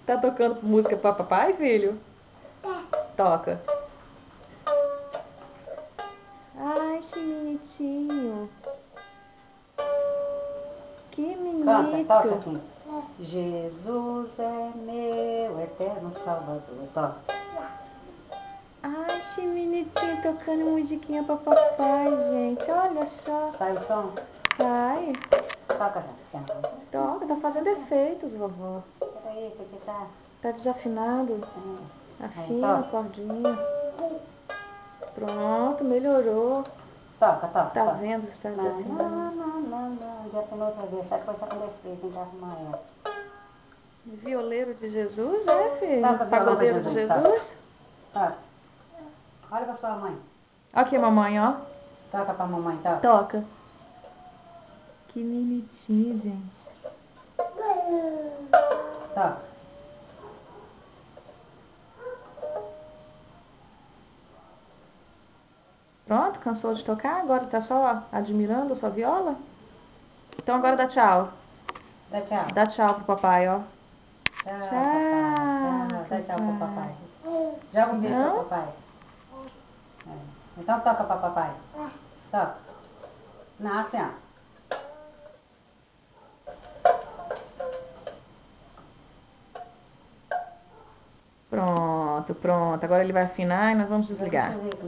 Tá tocando música pra papai, filho? Toca. Ai, que bonitinho. Que Canta, toca bonito. assim. Jesus é meu eterno Salvador. Toca. Ai, que bonitinho, tocando musiquinha pra papai, gente. Olha só. Sai o som? Sai. Toca já. Toca, tá fazendo efeitos, vovó. Peraí, porque tá... Tá desafinado. Afina a Toca. cordinha. Pronto, melhorou. Toca, toca, Tá toca. vendo se tá Não, desafinado? não. Desafinou outra vez. Essa coisa tá com defeito, tem que arrumar ela. Violeiro de Jesus, é, filho? Toca violão pra Pagodeiro de Jesus, toca. Jesus? Toca. Olha pra sua mãe. Aqui, mamãe, ó. Toca pra mamãe, toca. Toca. Que bonitinho, gente. Toca. Pronto, cansou de tocar? Agora tá só admirando a sua viola? Então agora dá tchau. Dá tchau. Dá tchau pro papai, ó. Tchau, Tchau, papai. Tchau. Dá tchau pro papai. Joga um beijo Não? pro papai. É. Então toca pra papai. Toca. Não, assim, ó. Pronto, pronto. Agora ele vai afinar e nós vamos Agora deixa desligar. eu ver.